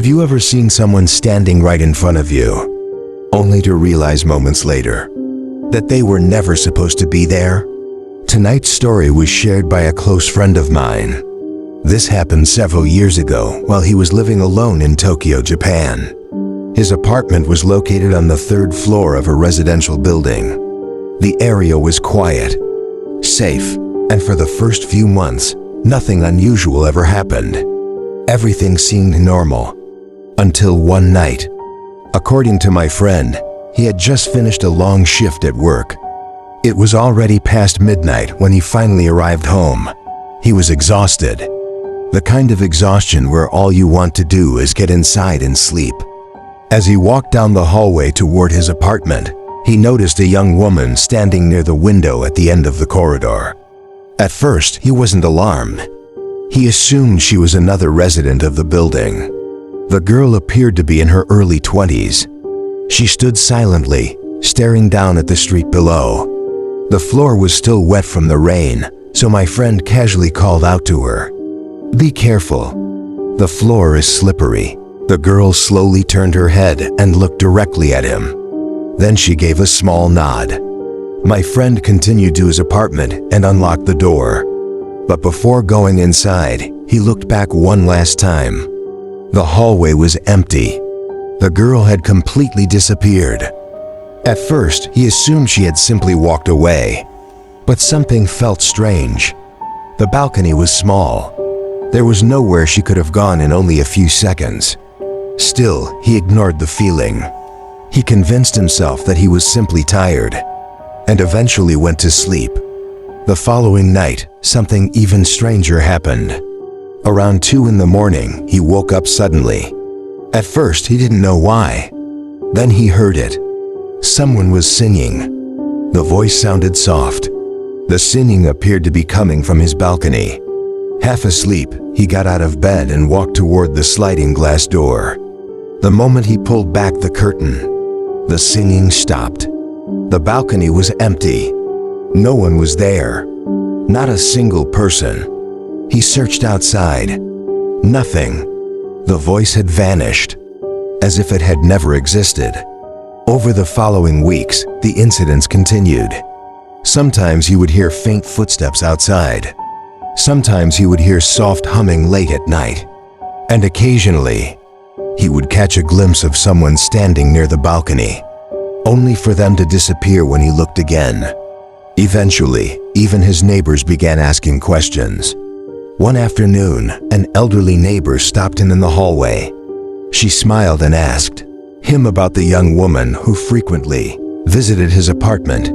Have you ever seen someone standing right in front of you, only to realize moments later that they were never supposed to be there? Tonight's story was shared by a close friend of mine. This happened several years ago while he was living alone in Tokyo, Japan. His apartment was located on the third floor of a residential building. The area was quiet, safe, and for the first few months, nothing unusual ever happened. Everything seemed normal, until one night. According to my friend, he had just finished a long shift at work. It was already past midnight when he finally arrived home. He was exhausted. The kind of exhaustion where all you want to do is get inside and sleep. As he walked down the hallway toward his apartment, he noticed a young woman standing near the window at the end of the corridor. At first, he wasn't alarmed. He assumed she was another resident of the building. The girl appeared to be in her early 20s. She stood silently, staring down at the street below. The floor was still wet from the rain, so my friend casually called out to her, "Be careful. The floor is slippery." The girl slowly turned her head and looked directly at him. Then she gave a small nod. My friend continued to his apartment and unlocked the door. But before going inside, he looked back one last time. The hallway was empty. The girl had completely disappeared. At first, he assumed she had simply walked away. But something felt strange. The balcony was small. There was nowhere she could have gone in only a few seconds. Still, he ignored the feeling. He convinced himself that he was simply tired, and eventually went to sleep. The following night, something even stranger happened. Around 2 in the morning, he woke up suddenly. At first, he didn't know why. Then he heard it. Someone was singing. The voice sounded soft. The singing appeared to be coming from his balcony. Half asleep, he got out of bed and walked toward the sliding glass door. The moment he pulled back the curtain, the singing stopped. The balcony was empty. No one was there. Not a single person. He searched outside. Nothing. The voice had vanished, as if it had never existed. Over the following weeks, the incidents continued. Sometimes he would hear faint footsteps outside. Sometimes he would hear soft humming late at night. And occasionally, he would catch a glimpse of someone standing near the balcony, only for them to disappear when he looked again. Eventually, even his neighbors began asking questions. One afternoon, an elderly neighbor stopped him in the hallway. She smiled and asked him about the young woman who frequently visited his apartment.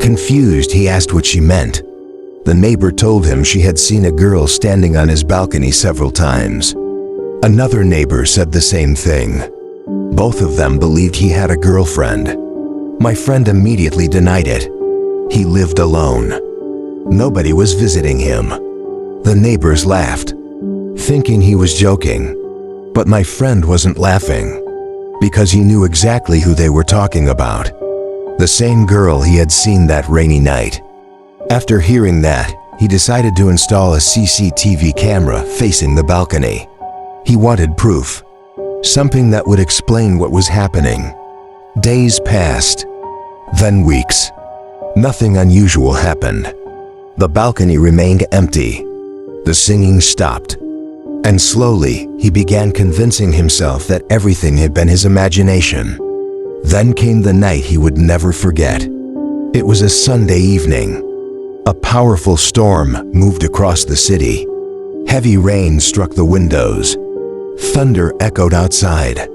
Confused, he asked what she meant. The neighbor told him she had seen a girl standing on his balcony several times. Another neighbor said the same thing. Both of them believed he had a girlfriend. My friend immediately denied it. He lived alone. Nobody was visiting him. The neighbors laughed, thinking he was joking. But my friend wasn't laughing, because he knew exactly who they were talking about. The same girl he had seen that rainy night. After hearing that, he decided to install a CCTV camera facing the balcony. He wanted proof, something that would explain what was happening. Days passed, then weeks. Nothing unusual happened. The balcony remained empty. The singing stopped. And slowly, he began convincing himself that everything had been his imagination. Then came the night he would never forget. It was a Sunday evening. A powerful storm moved across the city. Heavy rain struck the windows. Thunder echoed outside.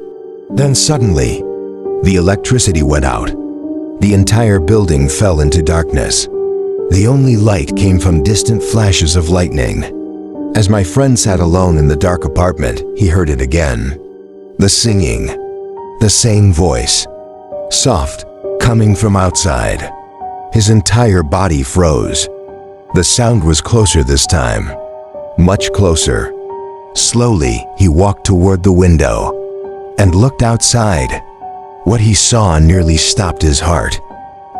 Then suddenly, the electricity went out. The entire building fell into darkness. The only light came from distant flashes of lightning. As my friend sat alone in the dark apartment, he heard it again. The singing. The same voice. Soft, coming from outside. His entire body froze. The sound was closer this time. Much closer. Slowly, he walked toward the window and looked outside. What he saw nearly stopped his heart.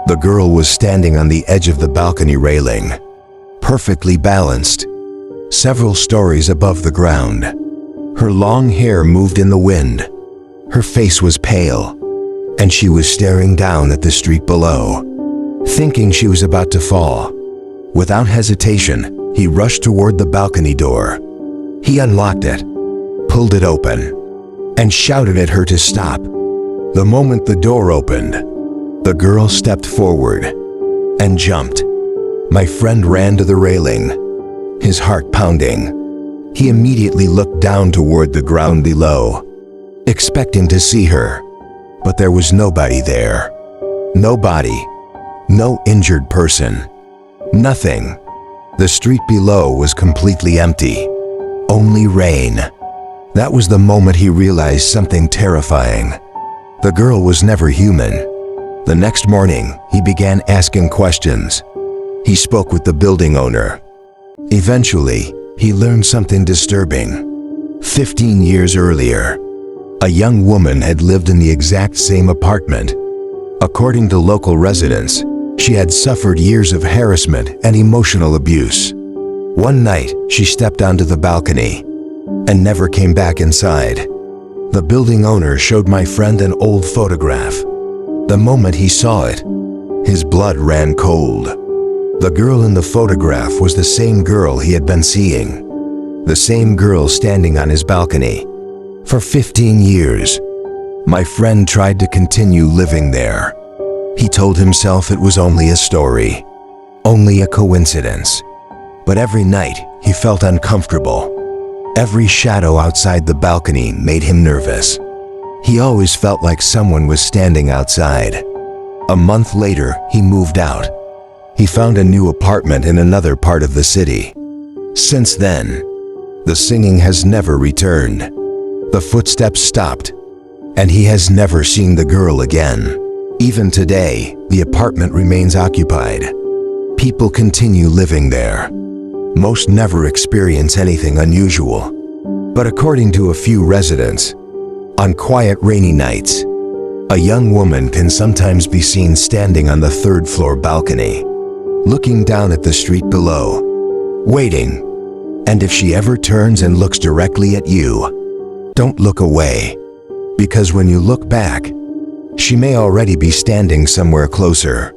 The girl was standing on the edge of the balcony railing, perfectly balanced, several stories above the ground. Her long hair moved in the wind. Her face was pale, and she was staring down at the street below, thinking she was about to fall. Without hesitation, he rushed toward the balcony door. He unlocked it, pulled it open, and shouted at her to stop. The moment the door opened, the girl stepped forward and jumped. My friend ran to the railing, his heart pounding. He immediately looked down toward the ground below, expecting to see her, but there was nobody there. No body, no injured person, nothing. The street below was completely empty, only rain. That was the moment he realized something terrifying. The girl was never human. The next morning, he began asking questions. He spoke with the building owner. Eventually, he learned something disturbing. 15 years earlier, a young woman had lived in the exact same apartment. According to local residents, she had suffered years of harassment and emotional abuse. One night, she stepped onto the balcony and never came back inside. The building owner showed my friend an old photograph. The moment he saw it, his blood ran cold. The girl in the photograph was the same girl he had been seeing, the same girl standing on his balcony. For 15 years, my friend tried to continue living there. He told himself it was only a story, only a coincidence. But every night, he felt uncomfortable. Every shadow outside the balcony made him nervous. He always felt like someone was standing outside. A month later, he moved out. He found a new apartment in another part of the city. Since then, the singing has never returned. The footsteps stopped, and he has never seen the girl again. Even today, the apartment remains occupied. People continue living there. Most never experience anything unusual. But according to a few residents, on quiet rainy nights, a young woman can sometimes be seen standing on the third-floor balcony, looking down at the street below, waiting. And if she ever turns and looks directly at you, don't look away, because when you look back, she may already be standing somewhere closer.